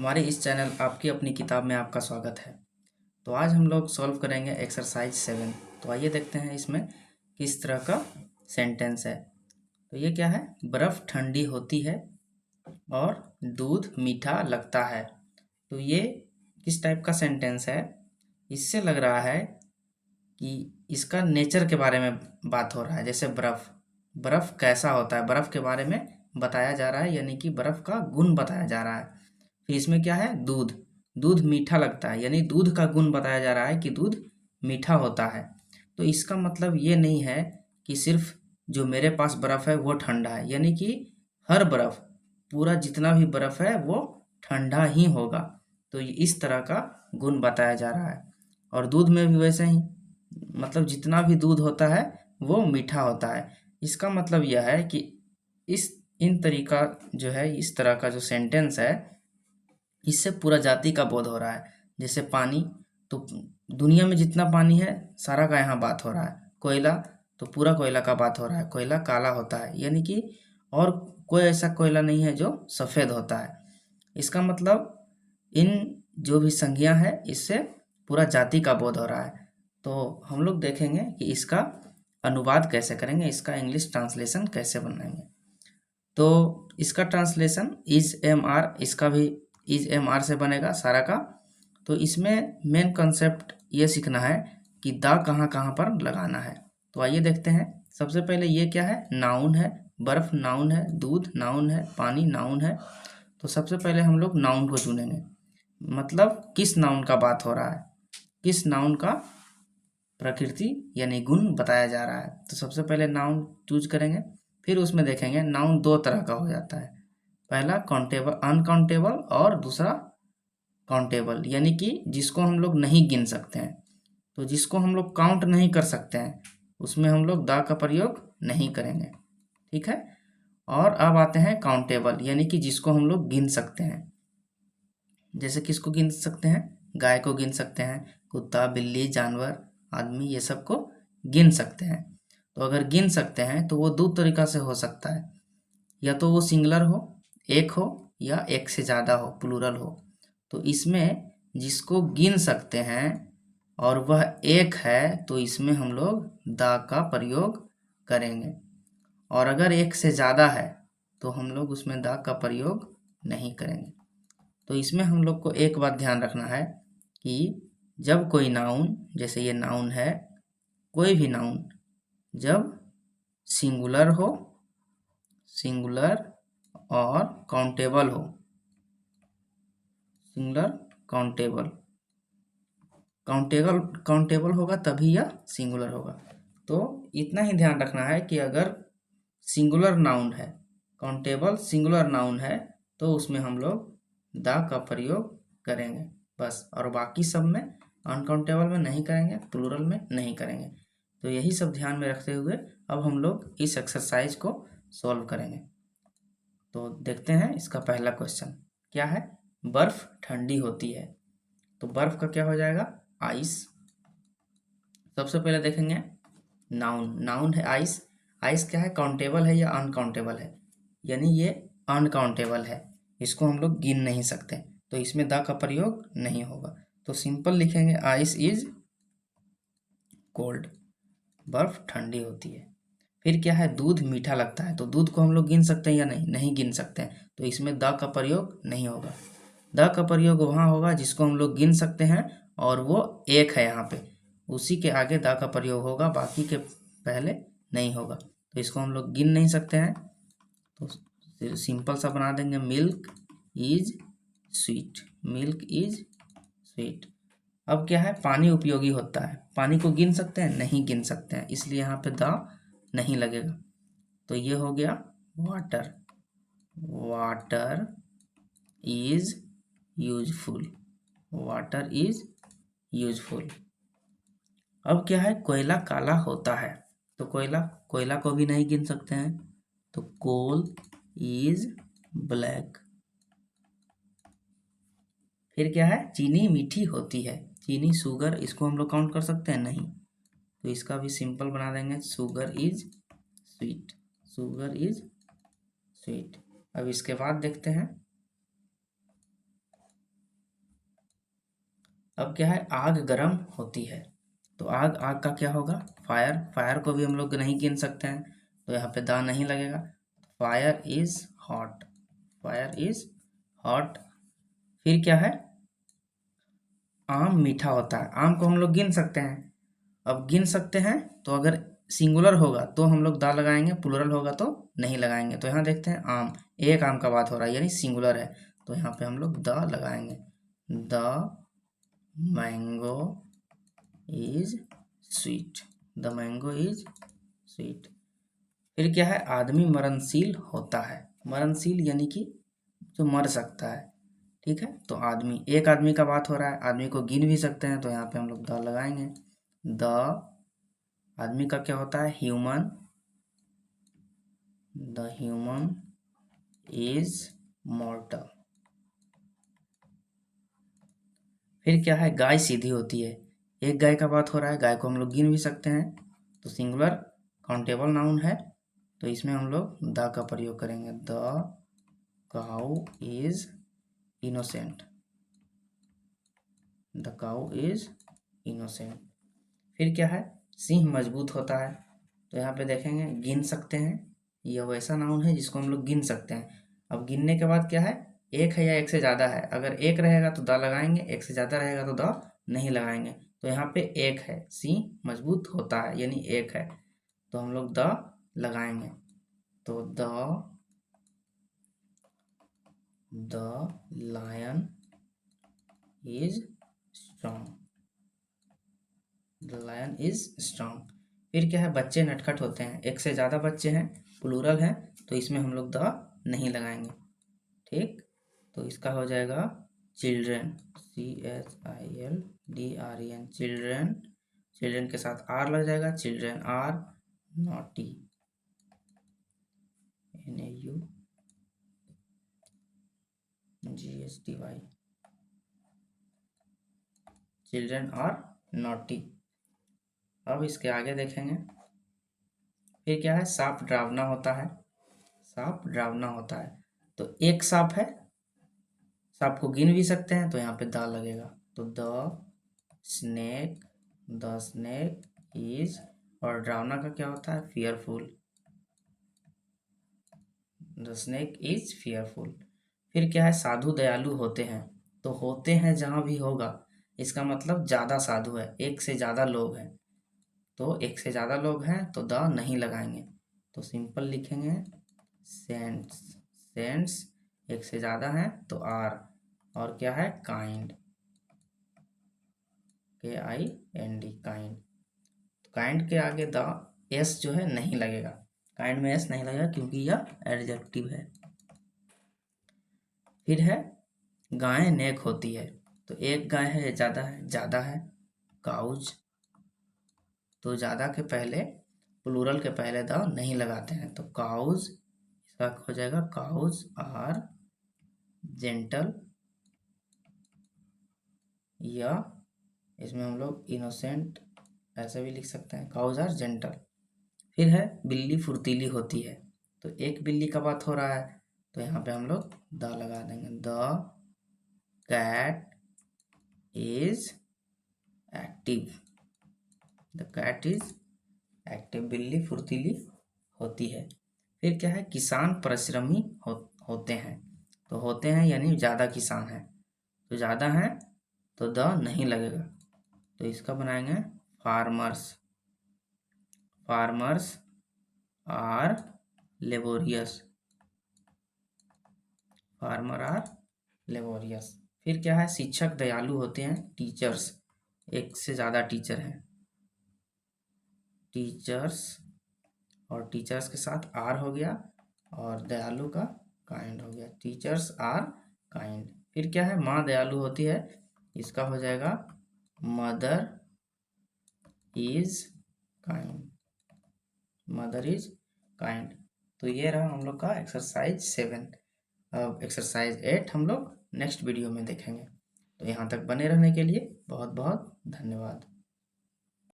हमारे इस चैनल आपकी अपनी किताब में आपका स्वागत है। तो आज हम लोग सॉल्व करेंगे एक्सरसाइज 7। तो आइए देखते हैं इसमें किस तरह का सेंटेंस है। तो ये क्या है, बर्फ़ ठंडी होती है और दूध मीठा लगता है। तो ये किस टाइप का सेंटेंस है, इससे लग रहा है कि इसका नेचर के बारे में बात हो रहा है। जैसे बर्फ़ कैसा होता है, बर्फ़ के बारे में बताया जा रहा है, यानी कि बर्फ़ का गुण बताया जा रहा है। फिर इसमें क्या है, दूध मीठा लगता है, यानी दूध का गुण बताया जा रहा है कि दूध मीठा होता है। तो इसका मतलब ये नहीं है कि सिर्फ जो मेरे पास बर्फ़ है वो ठंडा है, यानी कि हर बर्फ़, पूरा जितना भी बर्फ़ है वो ठंडा ही होगा। तो इस तरह का गुण बताया जा रहा है। और दूध में भी वैसे ही, मतलब जितना भी दूध होता है वो मीठा होता है। इसका मतलब यह है कि इन तरीका जो है, इस तरह का जो सेंटेंस है, इससे पूरा जाति का बोध हो रहा है। जैसे पानी, तो दुनिया में जितना पानी है सारा का यहाँ बात हो रहा है। कोयला, तो पूरा कोयला का बात हो रहा है। कोयला काला होता है, यानी कि और कोई ऐसा कोयला नहीं है जो सफ़ेद होता है। इसका मतलब इन जो भी संज्ञा है, इससे पूरा जाति का बोध हो रहा है। तो हम लोग देखेंगे कि इसका अनुवाद कैसे करेंगे, इसका इंग्लिश ट्रांसलेशन कैसे बनाएंगे। तो इसका ट्रांसलेशन इज एम आर, इसका भी इज एम आर से बनेगा सारा का। तो इसमें मेन कॉन्सेप्ट ये सीखना है कि दा कहाँ कहाँ पर लगाना है। तो आइए देखते हैं। सबसे पहले ये क्या है, नाउन है। बर्फ नाउन है, दूध नाउन है, पानी नाउन है। तो सबसे पहले हम लोग नाउन को चुनेंगे, मतलब किस नाउन का बात हो रहा है, किस नाउन का प्रकृति यानी गुण बताया जा रहा है। तो सबसे पहले नाउन चूज करेंगे, फिर उसमें देखेंगे नाउन दो तरह का हो जाता है। पहला काउंटेबल, अनकाउंटेबल, और दूसरा काउंटेबल, यानी कि जिसको हम लोग नहीं गिन सकते हैं। तो जिसको हम लोग काउंट नहीं कर सकते हैं उसमें हम लोग दा का प्रयोग नहीं करेंगे, ठीक है। और अब आते हैं काउंटेबल, यानी कि जिसको हम लोग गिन सकते हैं। जैसे किसको गिन सकते हैं, गाय को गिन सकते हैं, कुत्ता, बिल्ली, जानवर, आदमी, ये सब को गिन सकते हैं। तो अगर गिन सकते हैं तो वो दो तरीका से हो सकता है, या तो वो सिंगुलर हो, एक हो, या एक से ज़्यादा हो, प्लूरल हो। तो इसमें जिसको गिन सकते हैं और वह एक है, तो इसमें हम लोग दा का प्रयोग करेंगे। और अगर एक से ज़्यादा है तो हम लोग उसमें दा का प्रयोग नहीं करेंगे। तो इसमें हम लोग को एक बात ध्यान रखना है कि जब कोई नाउन, जैसे ये नाउन है, कोई भी नाउन जब सिंगुलर हो, सिंगुलर और काउंटेबल हो, सिंगुलर काउंटेबल, काउंटेबल काउंटेबल होगा तभी यह सिंगुलर होगा। तो इतना ही ध्यान रखना है कि अगर सिंगुलर नाउन है, काउंटेबल सिंगुलर नाउन है, तो उसमें हम लोग दा का प्रयोग करेंगे बस। और बाकी सब में, अनकाउंटेबल में नहीं करेंगे, प्लूरल में नहीं करेंगे। तो यही सब ध्यान में रखते हुए अब हम लोग इस एक्सरसाइज को सॉल्व करेंगे। तो देखते हैं इसका पहला क्वेश्चन क्या है, बर्फ ठंडी होती है। तो बर्फ का क्या हो जाएगा, आइस। सबसे पहले देखेंगे नाउन, नाउन है आइस। आइस क्या है, काउंटेबल है या अनकाउंटेबल है, यानी ये अनकाउंटेबल है, इसको हम लोग गिन नहीं सकते, तो इसमें द का प्रयोग नहीं होगा। तो सिंपल लिखेंगे आइस इज कोल्ड, बर्फ ठंडी होती है। फिर क्या है, दूध मीठा लगता है। तो दूध को हम लोग गिन सकते हैं या नहीं, नहीं गिन सकते हैं, तो इसमें द का प्रयोग नहीं होगा। द का प्रयोग वहाँ होगा जिसको हम लोग गिन सकते हैं और वो एक है यहाँ पे, उसी के आगे द का प्रयोग होगा, बाकी के पहले नहीं होगा। तो इसको हम लोग गिन नहीं सकते हैं, तो सिंपल सा बना देंगे, milk is sweet, milk is sweet. अब क्या है, पानी उपयोगी होता है। पानी को गिन सकते हैं, नहीं गिन सकते हैं, इसलिए यहाँ पे द नहीं लगेगा। तो ये हो गया water, water is useful, water is useful. अब क्या है, कोयला काला होता है। तो कोयला को भी नहीं गिन सकते हैं, तो कोल इज ब्लैक। फिर क्या है, चीनी मीठी होती है। चीनी, शुगर, इसको हम लोग काउंट कर सकते हैं, नहीं, तो इसका भी सिंपल बना देंगे, sugar is sweet, sugar is sweet. अब इसके बाद देखते हैं अब क्या है, आग गर्म होती है, तो आग का क्या होगा, फायर। फायर को भी हम लोग नहीं गिन सकते हैं, तो यहाँ पे दा नहीं लगेगा। Fire is hot, fire is hot. फिर क्या है, आम मीठा होता है। आम को हम लोग गिन सकते हैं। अब गिन सकते हैं तो अगर सिंगुलर होगा तो हम लोग दा लगाएंगे, प्लूरल होगा तो नहीं लगाएंगे। तो यहाँ देखते हैं आम, एक आम का बात हो रहा है यानी सिंगुलर है, तो यहाँ पे हम लोग द लगाएंगे। The mango is sweet, the mango is sweet. फिर क्या है, आदमी मरणशील होता है। मरणशील यानी कि जो मर सकता है, ठीक है। तो आदमी, एक आदमी का बात हो रहा है, आदमी को गिन भी सकते हैं, तो यहाँ पे हम लोग द लगाएंगे। द आदमी का क्या होता है, ह्यूमन, द ह्यूमन इज मॉर्टल। फिर क्या है, गाय सीधी होती है। एक गाय का बात हो रहा है, गाय को हम लोग गिन भी सकते हैं, तो सिंगुलर काउंटेबल नाउन है, तो इसमें हम लोग द का प्रयोग करेंगे। The cow is innocent, the cow is innocent. फिर क्या है, सिंह मजबूत होता है, तो यहाँ पे देखेंगे गिन सकते हैं, यह वैसा नाउन है जिसको हम लोग गिन सकते हैं। अब गिनने के बाद क्या है, एक है या एक से ज़्यादा है। अगर एक रहेगा तो द लगाएंगे, एक से ज़्यादा रहेगा तो द नहीं लगाएंगे। तो यहाँ पे एक है, सिंह मजबूत होता है यानी एक है, तो हम लोग द लगाएंगे। तो the lion is strong, the lion is strong. फिर क्या है, बच्चे नटखट होते हैं। एक से ज़्यादा बच्चे हैं, प्लूरल है, तो इसमें हम लोग द नहीं लगाएंगे, ठीक। तो इसका हो जाएगा चिल्ड्रेन, CHILDREN, चिल्ड्रेन। चिल्ड्रेन के साथ आर लग जाएगा, children are naughty, NAUGSTY, children are naughty. अब इसके आगे देखेंगे, फिर क्या है, सांप डरावना होता है। सांप डरावना होता है, तो एक सांप है, सांप को गिन भी सकते हैं, तो यहाँ पे द लगेगा। तो स्नेक द स्नेक इज, और डरावना का क्या होता है, fearful, the snake is fearful. फिर क्या है, साधु दयालु होते हैं, तो होते हैं जहाँ भी होगा, इसका मतलब ज़्यादा साधु है, एक से ज़्यादा लोग हैं, तो एक से ज़्यादा लोग हैं तो द नहीं लगाएंगे, तो सिंपल लिखेंगे सेंट्स, सेंट्स एक से ज़्यादा है तो आर, और क्या है, काइंड, KIND, काइंड। काइंड के आगे द एस जो है नहीं लगेगा, काइंड में एस नहीं लगेगा क्योंकि यह एडजेक्टिव है। फिर है, गाय नेक होती है, तो एक गाय है, ज़्यादा है, काउज, तो ज़्यादा के पहले, प्लूरल के पहले द नहीं लगाते हैं, तो काउज, इसका हो जाएगा काउज आर जेंटल, या इसमें हम लोग इनोसेंट ऐसे भी लिख सकते हैं, काउज आर जेंटल। फिर है, बिल्ली फुर्तीली होती है, तो एक बिल्ली का बात हो रहा है, तो यहाँ पे हम लोग द लगा देंगे। The cat is active, the cat is active, बिल्ली फुर्तीली होती है। फिर क्या है, किसान परिश्रमी होते हैं, तो होते हैं यानी ज़्यादा किसान है, तो ज़्यादा है तो द नहीं लगेगा, तो इसका बनाएंगे farmers, farmers are laborious, farmer are laborious. फिर क्या है, शिक्षक दयालु होते हैं, टीचर्स एक से ज़्यादा टीचर हैं, टीचर्स, और टीचर्स के साथ आर हो गया, और दयालु का काइंड हो गया, टीचर्स आर काइंड। फिर क्या है, माँ दयालु होती है, इसका हो जाएगा mother is kind, mother is kind. तो ये रहा हम लोग का एक्सरसाइज 7। अब एक्सरसाइज 8 हम लोग नेक्स्ट वीडियो में देखेंगे। तो यहाँ तक बने रहने के लिए बहुत बहुत धन्यवाद।